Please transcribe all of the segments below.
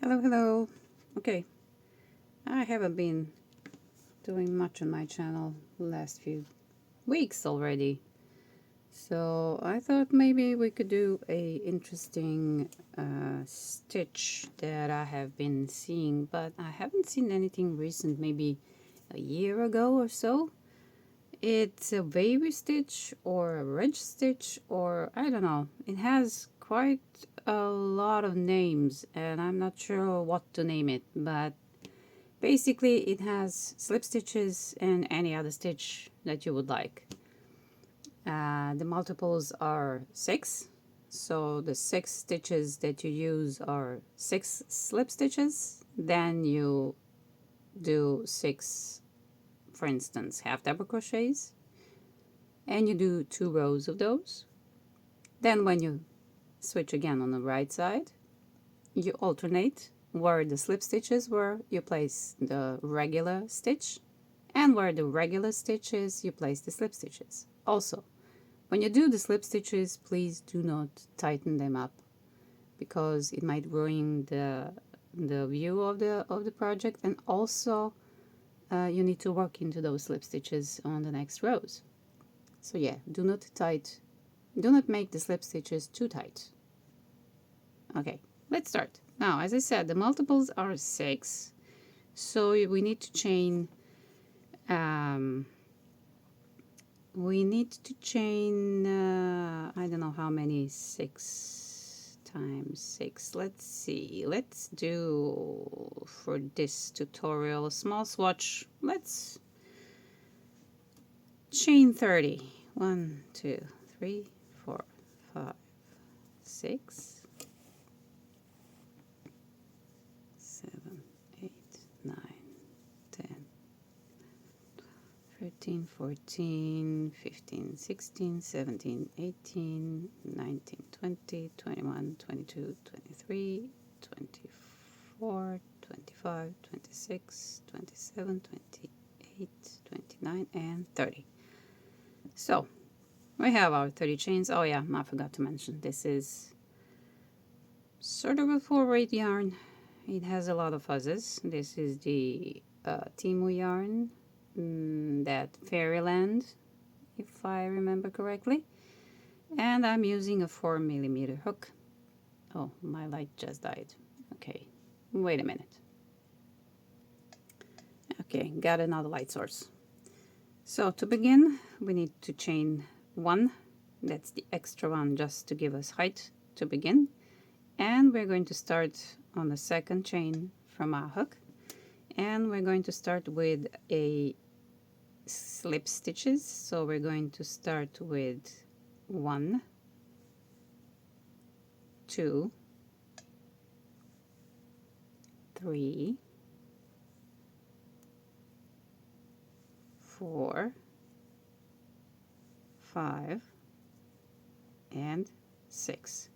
Hello, hello. Okay, I haven't been doing much on my channel the last few weeks already. So I thought maybe we could do a interesting stitch that I have been seeing, but I haven't seen anything recent, maybe a year ago or so. It's a wavy stitch or a ridge stitch, or I don't know. It has quite a lot of names and I'm not sure what to name it, but basically it has slip stitches and any other stitch that you would like. The multiples are 6, so the 6 stitches that you use are 6 slip stitches. Then you do 6, for instance, half double crochets, and you do 2 rows of those. Then when you switch again on the right side, you alternate. Where the slip stitches were, you place the regular stitch, and where the regular stitch is, you place the slip stitches. Also, when you do the slip stitches, please do not tighten them up because it might ruin the view of the project, and also you need to work into those slip stitches on the next rows. So yeah, do not make the slip stitches too tight. Okay, let's start. Now, as I said, the multiples are 6, so we need to chain I don't know how many, 6 times 6. Let's see, let's do for this tutorial a small swatch. Let's chain 30. 1, 2, 3, 4, 5, 6, 7, 8, 9, 10, 13, 14, 15, 16, 17, 18, 19, 20, 21, 22, 23, 24, 25, 26, 27, 28, 29, and 30. So we have our 30 chains. Oh yeah, I forgot to mention, this is sort of a full weight yarn. It has a lot of fuzzes. This is the Timu yarn, that Fairyland, if I remember correctly. And I'm using a 4mm hook. Oh, my light just died. Okay, wait a minute. Okay, got another light source. So to begin, we need to chain 1. That's the extra one just to give us height to begin. And we're going to start on the second chain from our hook. And we're going to start with a slip stitches. So we're going to start with 1, 2, 3, 4, 5, and 6.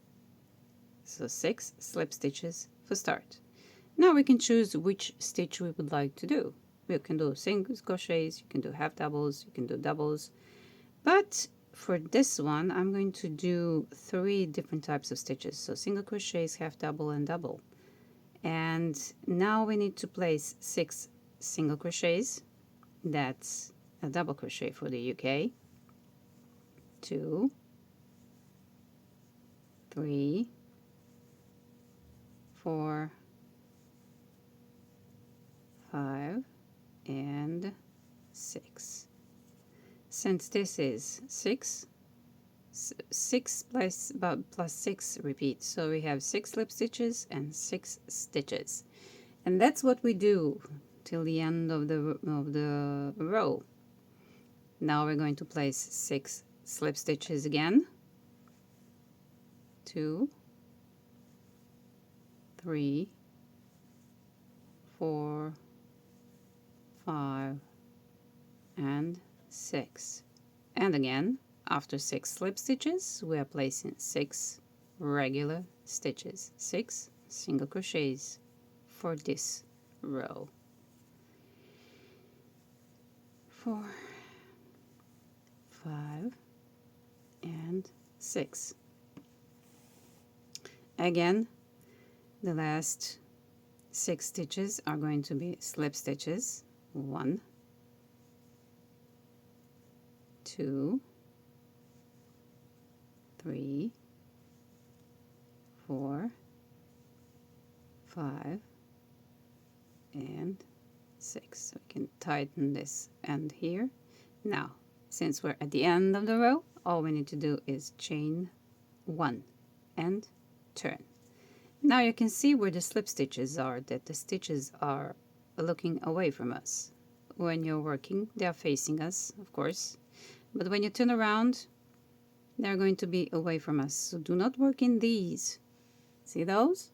So 6 slip stitches for start. Now we can choose which stitch we would like to do. You can do single crochets, you can do half doubles, you can do doubles. But for this one, I'm going to do 3 different types of stitches. So single crochets, half double, and double. And now we need to place 6 single crochets. That's a double crochet for the UK. 2, 3, 4, 5, and 6. Since this is 6 plus 6 repeats, so we have 6 slip stitches and 6 stitches, and that's what we do till the end of the row. Now we're going to place 6 slip stitches again. 2, 3, 4, 5, and 6. And again, after 6 slip stitches, we are placing 6 regular stitches, 6 single crochets for this row. 4, 5, and 6. Again, the last 6 stitches are going to be slip stitches. 1, 2, 3, 4, 5, and 6. So we can tighten this end here. Now, since we're at the end of the row, all we need to do is chain 1 and turn. Now you can see where the slip stitches are, that the stitches are looking away from us. When you're working, they are facing us, of course. But when you turn around, they're going to be away from us. So do not work in these. See those?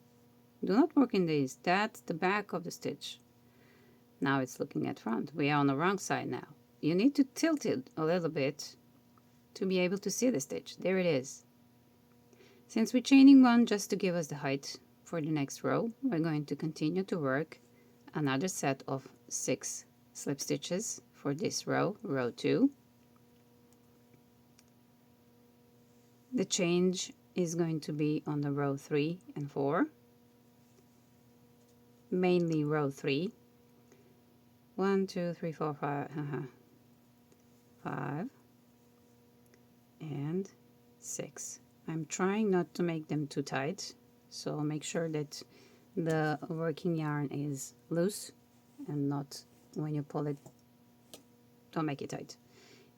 Do not work in these. That's the back of the stitch. Now it's looking at front. We are on the wrong side now. You need to tilt it a little bit to be able to see the stitch. There it is. Since we're chaining 1 just to give us the height for the next row, we're going to continue to work another set of 6 slip stitches for this row, row 2. The change is going to be on the row 3 and 4, mainly row 3. 1, 2, 3, 4, 5, 5, and 6. I'm trying not to make them too tight, so make sure that the working yarn is loose and not when you pull it, don't make it tight.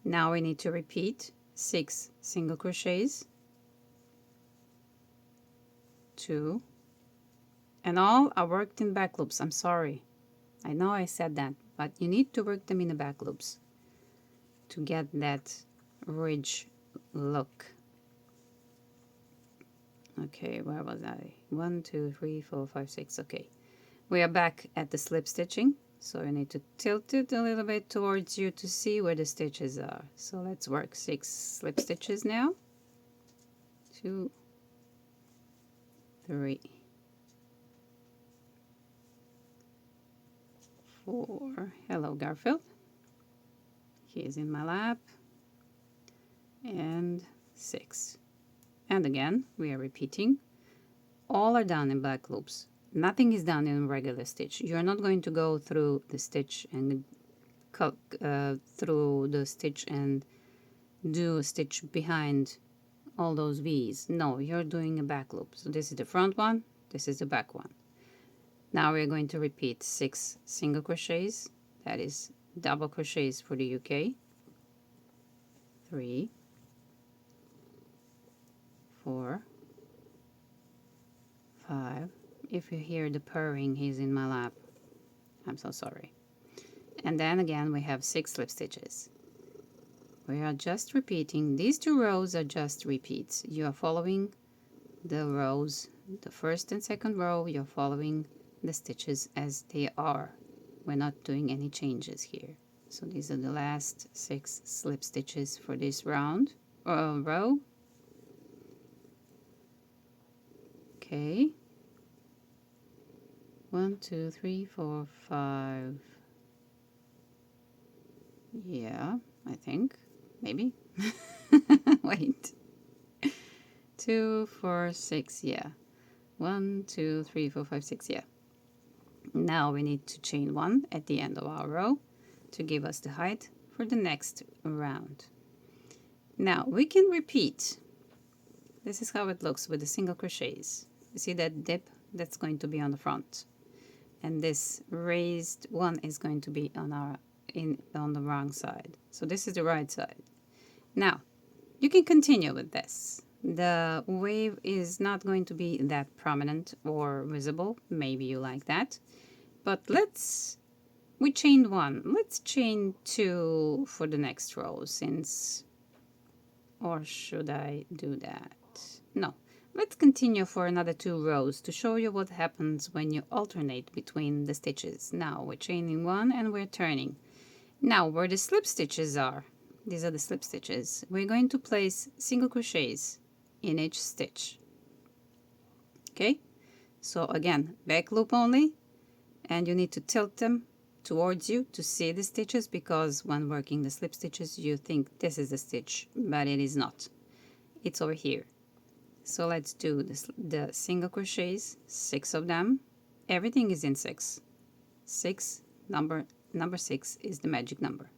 Now we need to repeat 6 single crochets, 2, and all are worked in back loops. I'm sorry, I know I said that, but you need to work them in the back loops to get that ridge look. Okay, where was I? 1, 2, 3, 4, 5, 6. Okay, we are back at the slip stitching, so you need to tilt it a little bit towards you to see where the stitches are. So let's work 6 slip stitches now. 2, 3, 4. Hello, Garfield. He is in my lap. And 6. And again, we are repeating. All are done in black loops. Nothing is done in regular stitch. You're not going to go through the stitch and do a stitch behind all those V's. No, you're doing a back loop. So this is the front one, this is the back one. Now we're going to repeat 6 single crochets. That is double crochets for the UK. 3, 4, 5. If you hear the purring, he's in my lap. I'm so sorry. And then again we have 6 slip stitches. We are just repeating. These 2 rows are just repeats. You are following the rows, the first and second row, you're following the stitches as they are. We're not doing any changes here. So these are the last 6 slip stitches for this row. Okay. 1, 2, 3, 4, 5. Yeah, I think. Maybe. Wait. 2, 4, 6. Yeah. 1, 2, 3, 4, 5, 6. Yeah. Now we need to chain 1 at the end of our row to give us the height for the next round. Now we can repeat. This is how it looks with the single crochets. You see that dip? That's going to be on the front. And this raised one is going to be on the wrong side. So this is the right side. Now, you can continue with this. The wave is not going to be that prominent or visible. Maybe you like that. But we chained 1. Let's chain 2 for the next row or should I do that? No. Let's continue for another 2 rows to show you what happens when you alternate between the stitches. Now we're chaining 1 and we're turning. Now where the slip stitches are, these are the slip stitches, we're going to place single crochets in each stitch. Okay, so again, back loop only, and you need to tilt them towards you to see the stitches, because when working the slip stitches you think this is the stitch, but it is not. It's over here. So let's do the single crochets, 6 of them, everything is in 6. 6, number 6 is the magic number.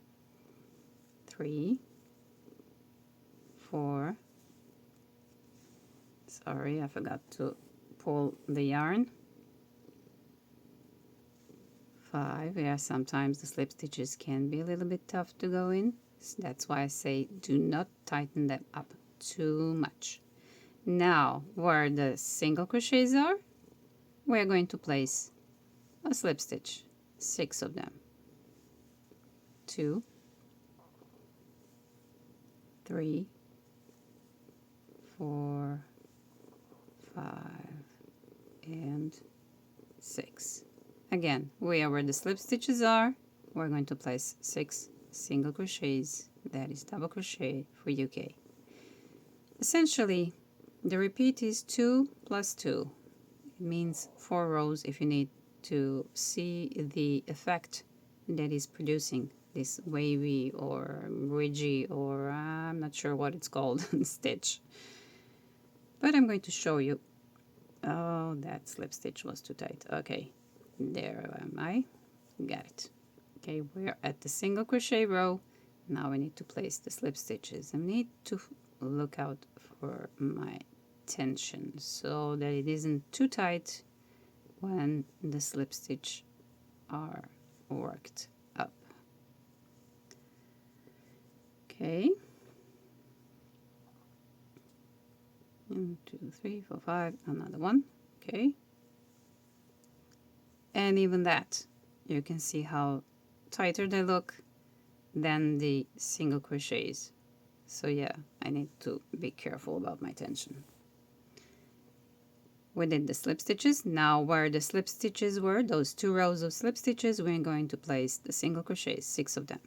3, 4, sorry, I forgot to pull the yarn. 5, yeah, sometimes the slip stitches can be a little bit tough to go in. That's why I say do not tighten them up too much. Now, where the single crochets are, we're going to place a slip stitch, 6 of them. 2, 3, 4, 5, and 6. Again, where the slip stitches are, we're going to place 6 single crochets. That is double crochet for UK. Essentially, the repeat is 2 plus 2. It means 4 rows if you need to see the effect that is producing this wavy or ridgy, or I'm not sure what it's called, stitch. But I'm going to show you. Oh, that slip stitch was too tight. Okay, there am I. Got it. Okay, we're at the single crochet row. Now we need to place the slip stitches. I need to look out for my tension so that it isn't too tight when the slip stitch are worked up. Okay. 1, 2, 3, 4, 5, another one. Okay. And even that, you can see how tighter they look than the single crochets. So yeah, I need to be careful about my tension. We did the slip stitches. Now where the slip stitches were, those 2 rows of slip stitches, we're going to place the single crochets, 6 of them.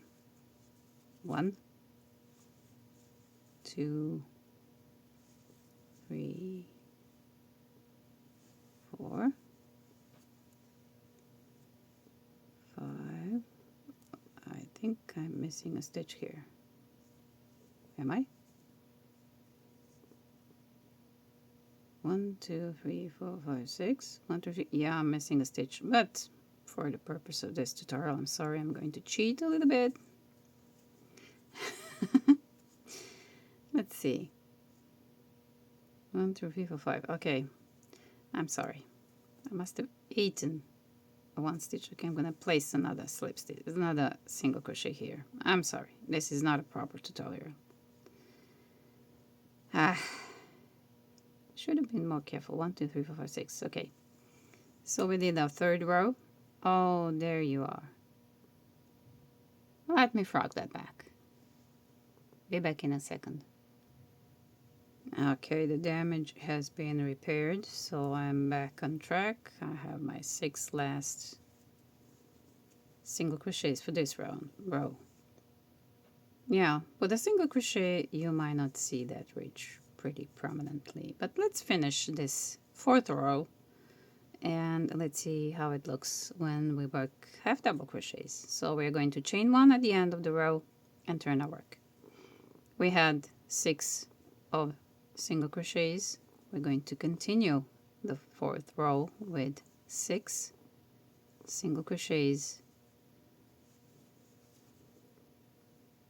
1, 2, 3, 4, 5. I think I'm missing a stitch here. Am I? 1, 2, 3, 4, 5, 6. 1, 2, 3. Yeah, I'm missing a stitch, but for the purpose of this tutorial, I'm sorry, I'm going to cheat a little bit. Let's see. 1, 2, 3, 4, 5. Okay, I'm sorry. I must have eaten one stitch. Okay, I'm gonna place another slip stitch, another single crochet here. I'm sorry. This is not a proper tutorial. Should have been more careful. 1, 2, 3, 4, 5, 6. Okay. So we did our 3rd row. Oh, there you are. Let me frog that back. Be back in a second. Okay, the damage has been repaired, so I'm back on track. I have my 6 last single crochets for this row. Yeah, with a single crochet, you might not see that ridge pretty prominently. But let's finish this 4th row, and let's see how it looks when we work half double crochets. So we're going to chain 1 at the end of the row and turn our work. We had 6 of single crochets. We're going to continue the 4th row with 6 single crochets.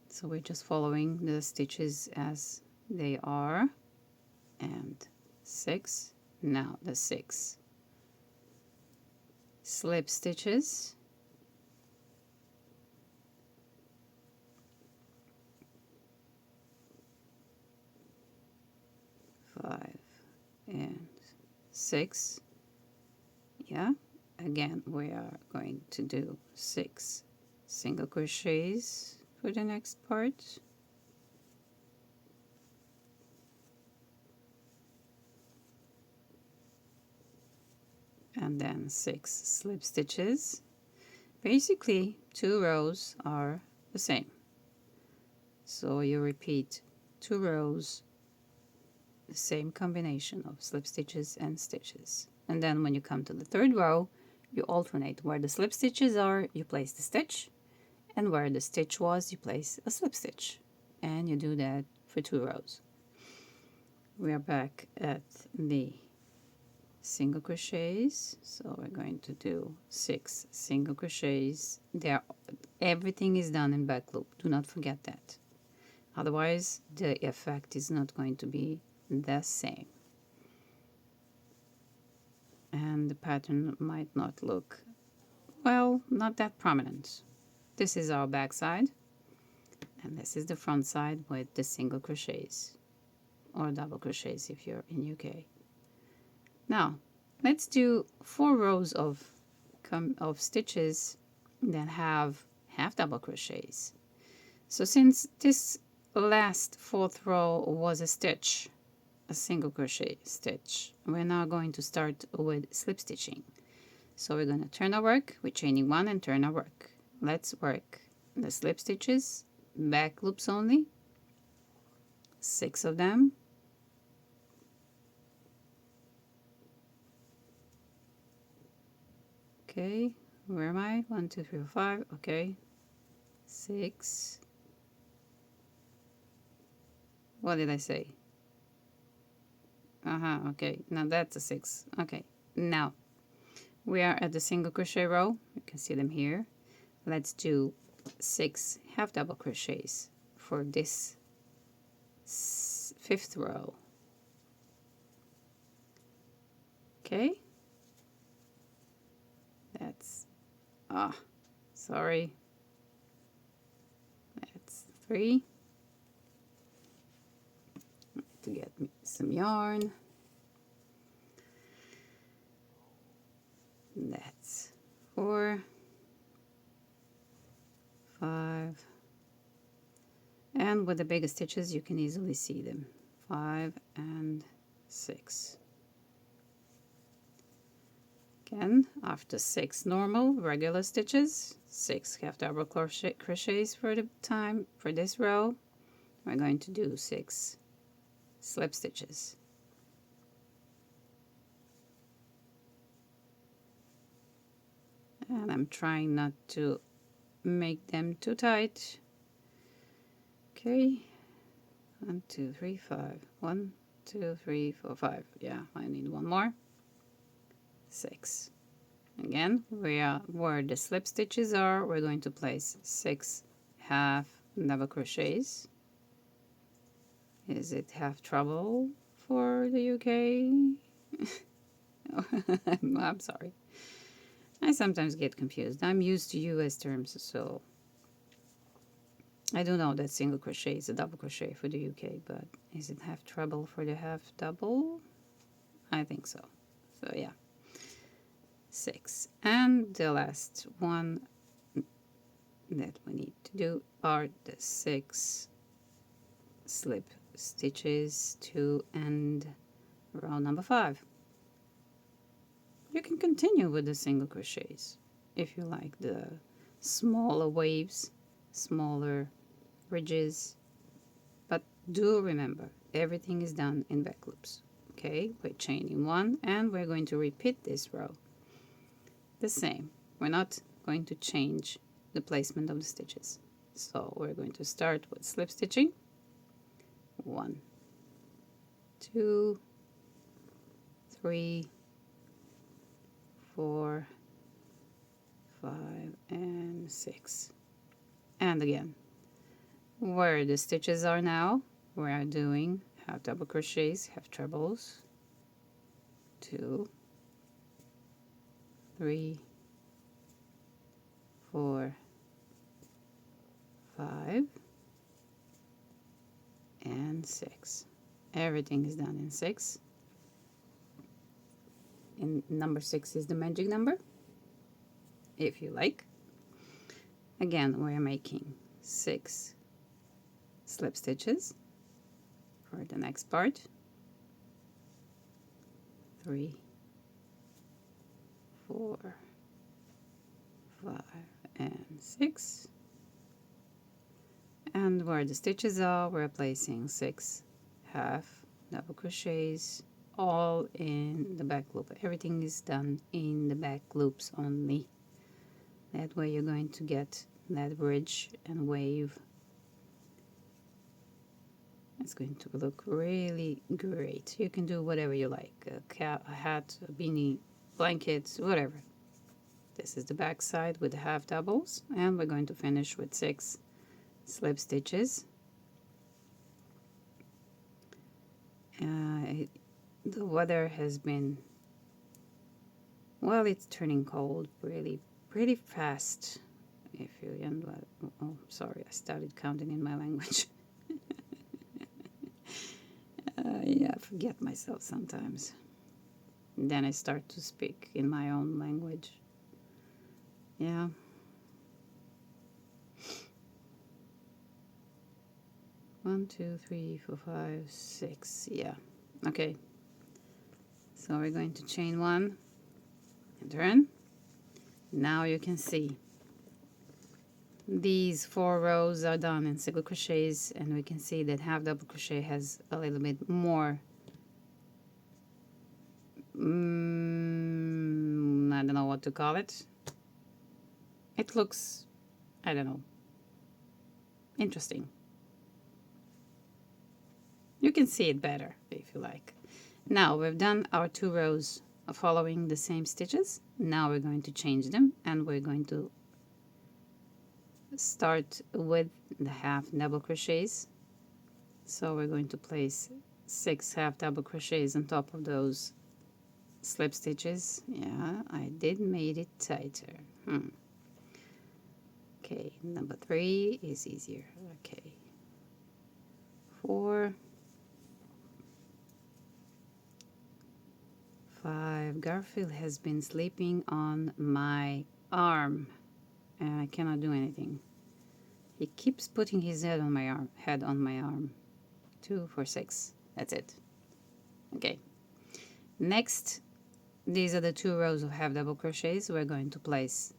So we're just following the stitches as they are, and 6. Now the 6 slip stitches, 5 and 6. Yeah, again we are going to do 6 single crochets for the next part. And then 6 slip stitches. Basically 2 rows are the same, so you repeat 2 rows, the same combination of slip stitches and stitches, and then when you come to the 3rd row, you alternate. Where the slip stitches are, you place the stitch, and where the stitch was, you place a slip stitch, and you do that for 2 rows. We are back at the single crochets. So we're going to do 6 single crochets. Everything is done in back loop. Do not forget that. Otherwise, the effect is not going to be the same. And the pattern might not look, well, not that prominent. This is our back side, and this is the front side with the single crochets or double crochets if you're in UK. Now, let's do 4 rows of stitches that have half double crochets. So since this last 4th row was a stitch, a single crochet stitch, we're now going to start with slip stitching. So we're going to turn our work with chaining 1 and turn our work. Let's work the slip stitches, back loops only, 6 of them. Okay, where am I? 1, 2, 3, 4, 5. Okay, 6. What did I say? Okay, now that's a 6. Okay, now we are at the single crochet row. You can see them here. Let's do 6 half double crochets for this 5th row. Okay, that's sorry, that's 3. To get me some yarn. That's 4, 5, and with the bigger stitches you can easily see them, 5 and 6. Again, after 6 normal regular stitches, 6 half double crochets for this row, we're going to do 6 slip stitches. And I'm trying not to make them too tight. Okay, 1, 2, 3, 5. 1, 2, 3, 4, 5. Yeah, I need one more. 6. Again, where the slip stitches are, we're going to place 6 half double crochets. Is it half trouble for the UK? I'm sorry. I sometimes get confused. I'm used to US terms, so I do know that single crochet is a double crochet for the UK, but is it half treble for the half double? I think so. So yeah, 6. And the last one that we need to do are the 6 slip stitches to end row number 5. You can continue with the single crochets if you like the smaller waves, smaller ridges, but do remember everything is done in back loops. Okay, we're chaining 1 and we're going to repeat this row the same. We're not going to change the placement of the stitches. So we're going to start with slip stitching. 1, 2, 3, 4, 5, and 6. And again, where the stitches are now, we are doing half double crochets, half trebles. 2, 3, 4, 5, and 6. Everything is done in 6. And number 6 is the magic number, if you like. Again, we're making 6 slip stitches for the next part. 3, 4, 5, and 6. And where the stitches are, we're placing 6 half double crochets, all in the back loop. Everything is done in the back loops only. That way you're going to get that bridge and wave. It's going to look really great. You can do whatever you like, a cap, a hat, a beanie, blankets, whatever. This is the back side with the half doubles, and we're going to finish with 6 slip stitches. The weather has been, well, it's turning cold really pretty fast. If you, oh, sorry, I started counting in my language. Yeah, I forget myself sometimes. Then I start to speak in my own language. Yeah. One, two, three, four, five, six. Yeah. Okay. So we're going to chain 1 and turn. Now you can see these 4 rows are done in single crochets, and we can see that half double crochet has a little bit more. I don't know what to call it. It looks, I don't know, interesting. You can see it better if you like. Now we've done our 2 rows following the same stitches. Now we're going to change them, and we're going to start with the half double crochets. So we're going to place 6 half double crochets on top of those slip stitches. Yeah, I did made it tighter. Okay, number 3 is easier. Okay, 4, 5. Garfield has been sleeping on my arm, and I cannot do anything. He keeps putting his head on my arm. 2, 4, 6. That's it. Okay. Next, these are the 2 rows of half double crochets. We're going to place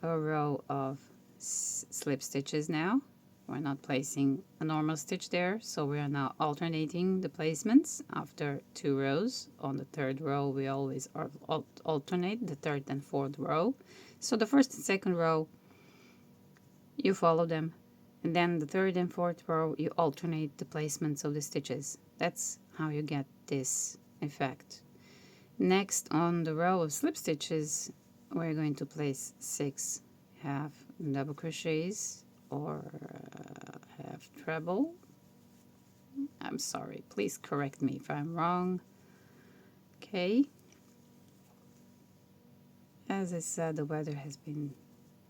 a row of slip stitches now. We're not placing a normal stitch there, so we are now alternating the placements after 2 rows. On the 3rd row, we always alternate the 3rd and 4th row. So the 1st and 2nd row, you follow them, and then the 3rd and 4th row, you alternate the placements of the stitches. That's how you get this effect. Next, on the row of slip stitches, we're going to place 6 half double crochets or half treble. I'm sorry, please correct me if I'm wrong. Okay. As I said, the weather has been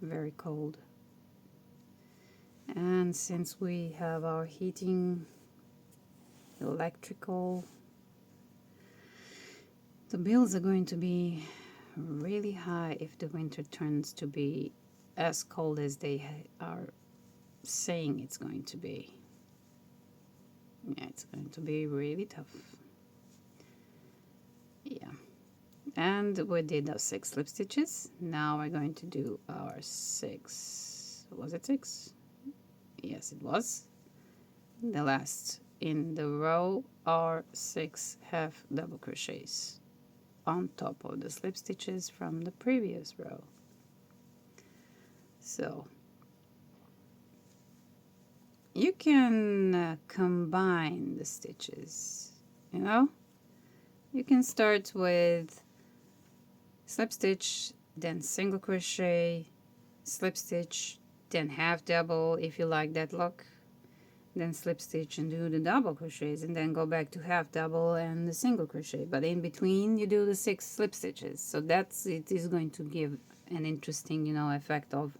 very cold. And since we have our heating, electrical, the bills are going to be really high if the winter turns to be as cold as they are saying it's going to be. Yeah, it's going to be really tough. Yeah. And we did our 6 slip stitches. Now we're going to do our 6. Was it 6? Yes, it was. The last in the row are 6 half double crochets on top of the slip stitches from the previous row. So you can combine the stitches, you know. You can start with slip stitch, then single crochet, slip stitch, then half double if you like that look, then slip stitch and do the double crochets, and then go back to half double and the single crochet, but in between you do the 6 slip stitches. So that's, it is going to give an interesting, you know, effect of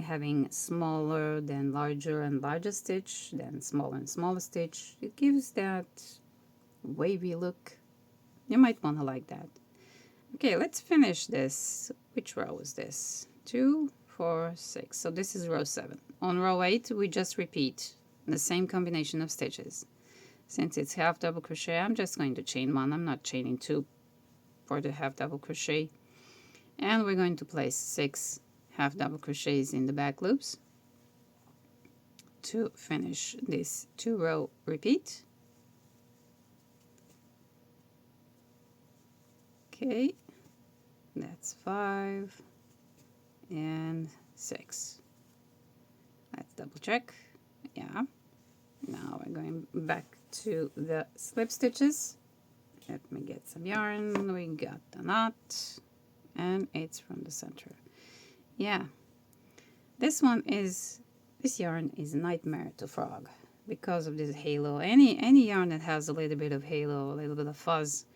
having smaller then larger and larger stitch, then smaller and smaller stitch. It gives that wavy look. You might want to like that. Okay, let's finish this. Which row is this? 2, 4, 6. So this is row 7. On row 8, we just repeat the same combination of stitches. Since it's half double crochet, I'm just going to chain 1. I'm not chaining 2 for the half double crochet. And we're going to place 6 half double crochets in the back loops to finish this 2 row repeat. Okay, that's 5 and 6. Let's double check. Yeah, Now we're going back to the slip stitches. Let me get some yarn. We got the knot, and it's from the center. Yeah, this yarn is a nightmare to frog because of this halo. Any yarn that has a little bit of halo, a little bit of fuzz,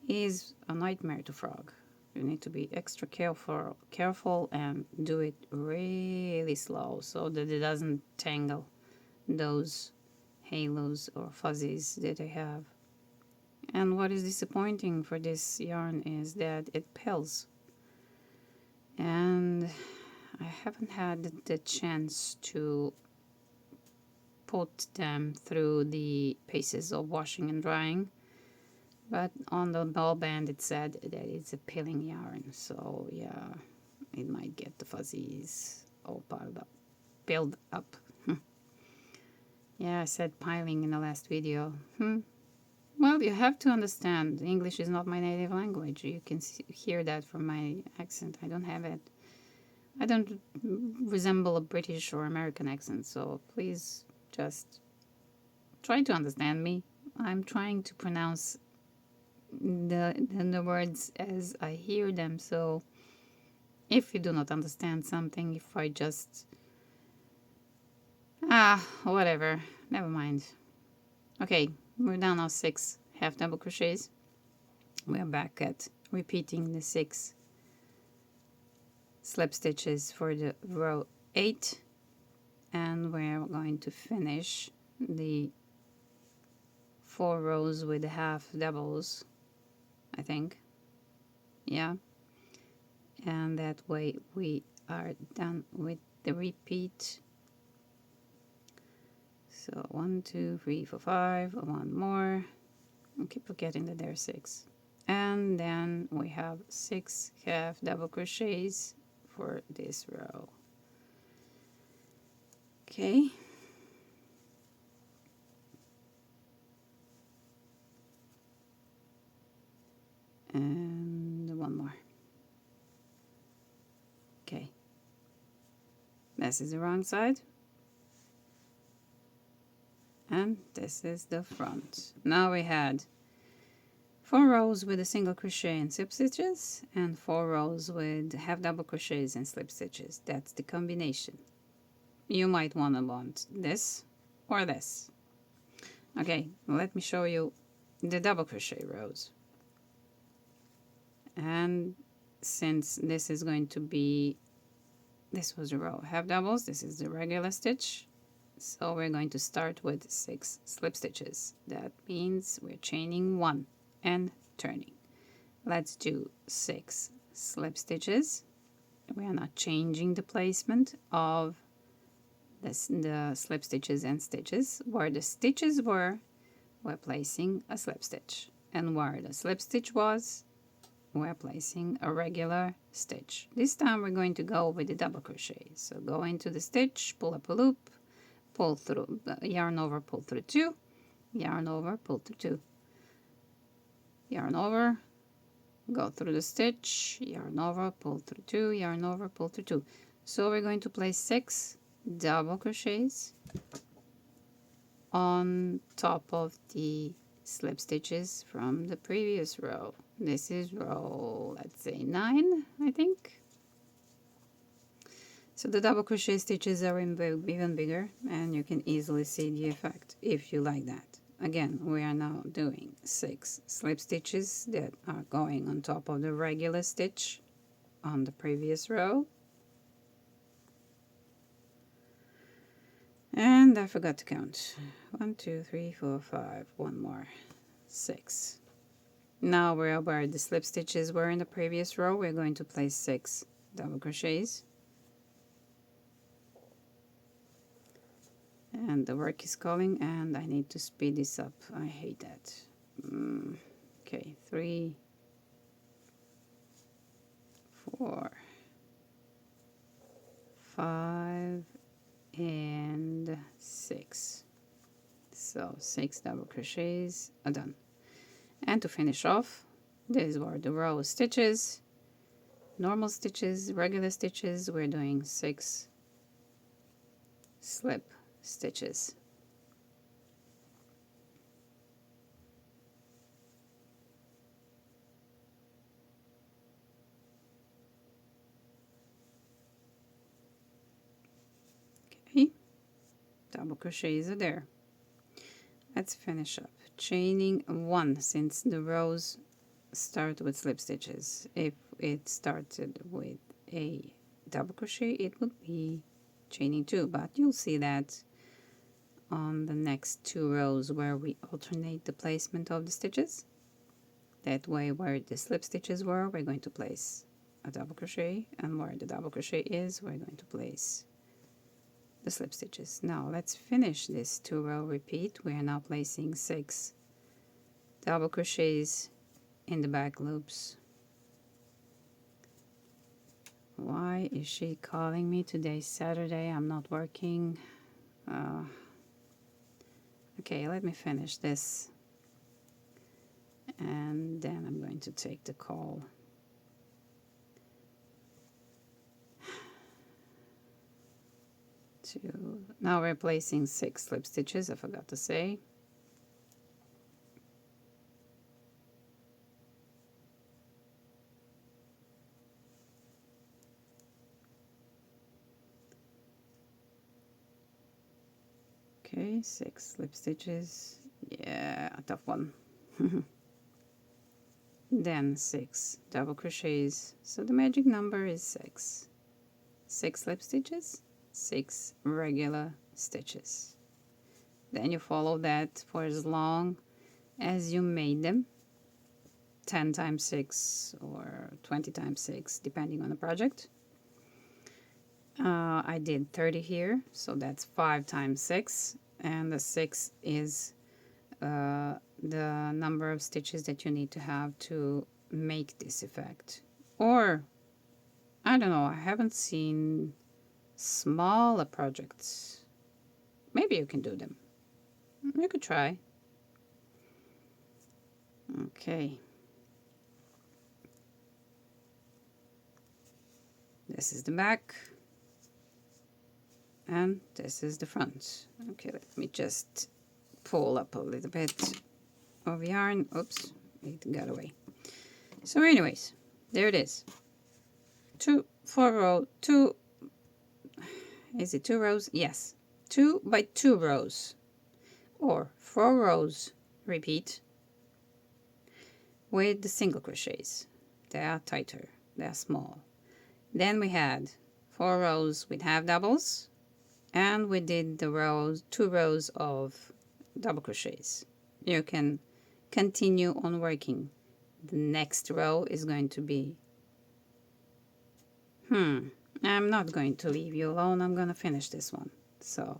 is a nightmare to frog. You need to be extra careful and do it really slow so that it doesn't tangle those halos or fuzzies that I have. And what is disappointing for this yarn is that it pills. And I haven't had the chance to put them through the paces of washing and drying. But on the ball band it said that it's a pilling yarn. So yeah, it might get the fuzzies all piled up. Yeah, I said piling in the last video. Well, you have to understand, English is not my native language. You can hear that from my accent. I don't have it. I don't resemble a British or American accent, so please just try to understand me. I'm trying to pronounce the words as I hear them, so if you do not understand something, if I just... whatever. Never mind. Okay, we're down now 6 half double crochets. We're back at repeating the 6 slip stitches for the row 8, and we're going to finish the 4 rows with half doubles, I think. Yeah, and that way we are done with the repeat. So 1, 2, 3, 4, 5, one more. I keep forgetting that there are 6. And then we have 6 half double crochets for this row. Okay. And one more. Okay. This is the wrong side. And this is the front. Now we had 4 rows with a single crochet and slip stitches, and 4 rows with half double crochets and slip stitches. That's the combination. You might want this or this. Okay, let me show you the double crochet rows. And since this is going to be, this was a row half doubles, this is the regular stitch. So we're going to start with 6 slip stitches. That means we're chaining 1 and turning. Let's do 6 slip stitches. We are not changing the placement of the slip stitches and stitches. Where the stitches were, we're placing a slip stitch. And where the slip stitch was, we're placing a regular stitch. This time we're going to go with the double crochet. So go into the stitch, pull up a loop, pull through, yarn over, pull through 2, yarn over, pull through 2, yarn over, go through the stitch, yarn over, pull through 2, yarn over, pull through 2. So we're going to place 6 double crochets on top of the slip stitches from the previous row. This is row, let's say 9, I think. So the double crochet stitches are even bigger, and you can easily see the effect if you like that. Again, we are now doing 6 slip stitches that are going on top of the regular stitch on the previous row. And I forgot to count. 1, 2, 3, 4, 5, one more, 6. Now where the slip stitches were in the previous row, we're going to place 6 double crochets. And the work is calling, and I need to speed this up. I hate that. Okay, 3, 4, 5, and 6. So 6 double crochets are done. And to finish off, these were the row stitches, normal stitches, regular stitches. We're doing 6 slip stitches. double crochets are there. Let's finish up chaining 1 since the rows start with slip stitches. If it started with a double crochet, it would be chaining 2, but you'll see that on the next 2 rows where we alternate the placement of the stitches. That way, where the slip stitches were, we're going to place a double crochet, and where the double crochet is, we're going to place the slip stitches. Now let's finish this 2-row repeat. We are now placing 6 double crochets in the back loops. Why is she calling me? Today's Saturday, I'm not working. Okay, let me finish this and then I'm going to take the call. Now we're placing 6 slip stitches, I forgot to say. Okay, 6 slip stitches. Yeah, a tough one. Then 6 double crochets. So the magic number is 6. 6 slip stitches, 6 regular stitches. Then you follow that for as long as you made them. 10 times 6 or 20 times 6, depending on the project. I did 30 here, so that's 5 times 6, and the 6 is the number of stitches that you need to have to make this effect. Or, I don't know, I haven't seen smaller projects. Maybe you can do them. You could try. Okay. This is the back. And this is the front. Okay, let me just pull up a little bit of yarn. Oops, it got away. So anyways, there it is. 4 row, 2, is it 2 rows? Yes, 2 by 2 rows, or 4 rows repeat with the single crochets. They are tighter, they are small. Then we had 4 rows with half doubles, and we did the 2 rows of double crochets. You can continue on working. The next row is going to be I'm not going to leave you alone. I'm going to finish this one. So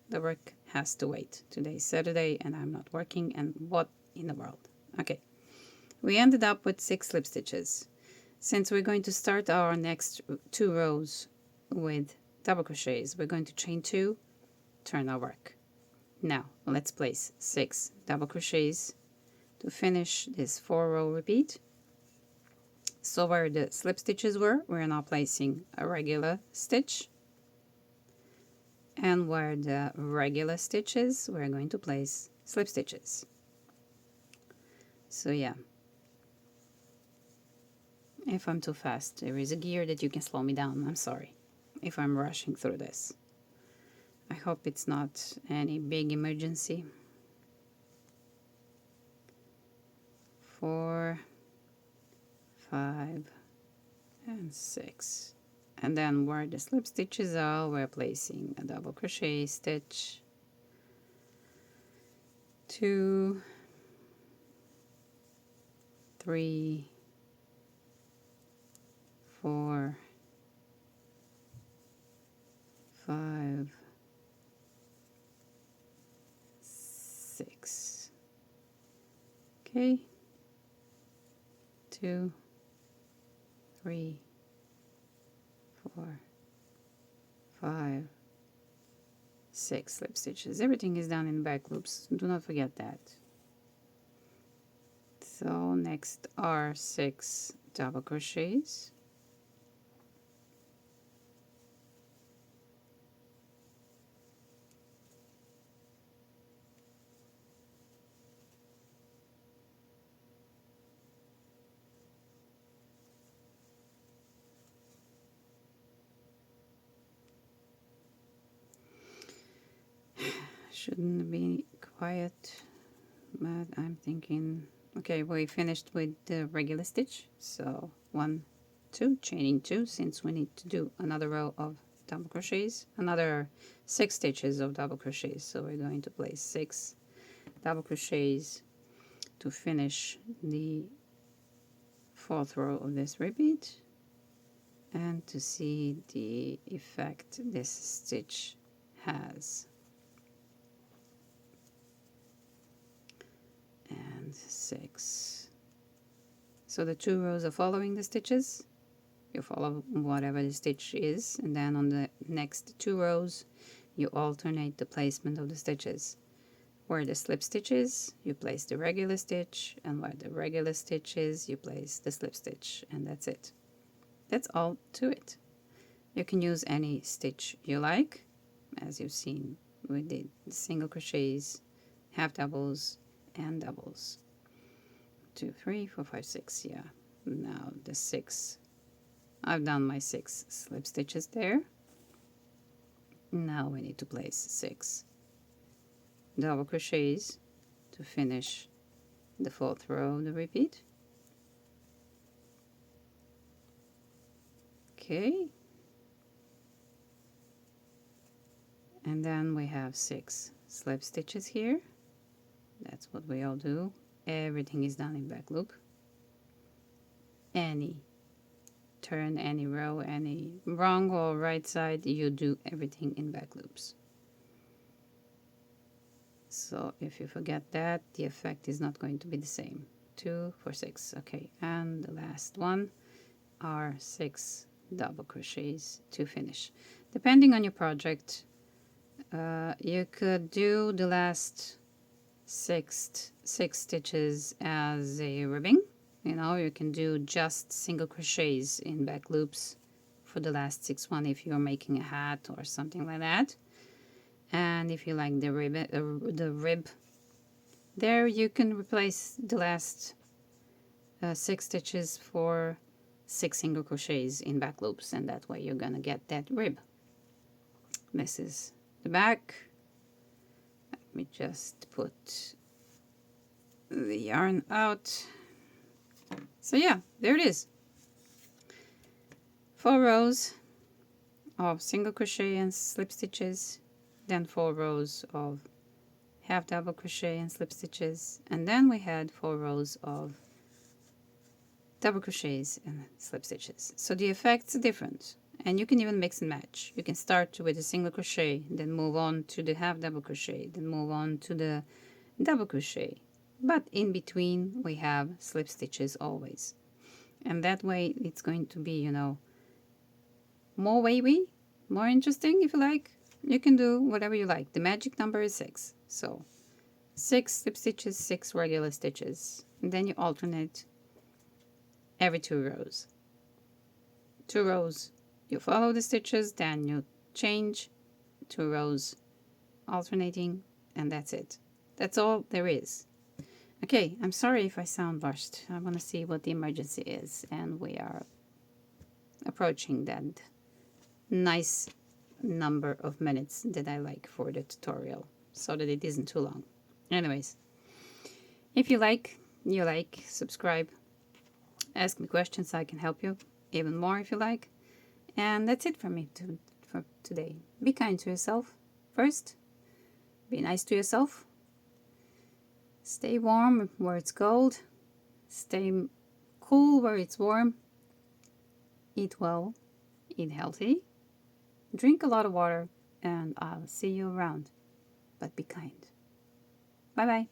the work has to wait. Today's Saturday and I'm not working, and what in the world? Okay. We ended up with 6 slip stitches. Since we're going to start our next 2 rows with double crochets, we're going to chain 2, turn our work. Now let's place 6 double crochets to finish this 4-row repeat. So where the slip stitches were, we're now placing a regular stitch, and where the regular stitches, we're going to place slip stitches. So yeah, if I'm too fast, there is a gear that you can slow me down. I'm sorry if I'm rushing through this. I hope it's not any big emergency. 4, 5, and 6. And then where the slip stitches are, we're placing a double crochet stitch, 2, 3, 4, 5, 6. Okay. 2, 3, 4, 5, 6 slip stitches. Everything is done in back loops. Do not forget that. So next are 6 double crochets. shouldn't be quiet, but I'm thinking, okay, we finished with the regular stitch, so 1, 2, chaining 2, since we need to do another row of double crochets, another 6 stitches of double crochets, so we're going to place 6 double crochets to finish the 4th row of this repeat, and to see the effect this stitch has. And 6. So the 2 rows are following the stitches. You follow whatever the stitch is, and then on the next 2 rows you alternate the placement of the stitches. Where the slip stitch is, you place the regular stitch, and where the regular stitch is, you place the slip stitch, and that's it. That's all to it. You can use any stitch you like. As you've seen, we did single crochets, half doubles, and doubles. 2, 3, 4, 5, 6. Yeah, now the 6. I've done my 6 slip stitches there. Now we need to place 6 double crochets to finish the 4th row of the repeat. Okay, and then we have 6 slip stitches here. That's what we all do. Everything is done in back loop. Any turn, any row, any wrong or right side, you do everything in back loops. So if you forget that, the effect is not going to be the same. 2, 4, 6. Okay, and the last one are 6 double crochets to finish. Depending on your project, you could do the last 6 stitches as a ribbing. You know, you can do just single crochets in back loops for the last 6 one if you're making a hat or something like that. And if you like the rib there, you can replace the last 6 stitches for 6 single crochets in back loops, and that way you're gonna get that rib. This is the back. Let me just put the yarn out. So yeah, there it is. 4 rows of single crochet and slip stitches, then 4 rows of half double crochet and slip stitches, and then we had 4 rows of double crochets and slip stitches. So the effects are different, and you can even mix and match. You can start with a single crochet, then move on to the half double crochet, then move on to the double crochet, but in between we have slip stitches always, and that way it's going to be, you know, more wavy, more interesting. If you like, you can do whatever you like. The magic number is 6, so 6 slip stitches, 6 regular stitches, and then you alternate every 2 rows. 2 rows you follow the stitches, then you change, 2 rows alternating, and that's it. That's all there is. Okay, I'm sorry if I sound rushed. I want to see what the emergency is, and we are approaching that nice number of minutes that I like for the tutorial, so that it isn't too long. Anyways, if you like, subscribe, ask me questions, I can help you even more if you like. And that's it for me for today. Be kind to yourself first. Be nice to yourself. Stay warm where it's cold. Stay cool where it's warm. Eat well. Eat healthy. Drink a lot of water. And I'll see you around. But be kind. Bye bye.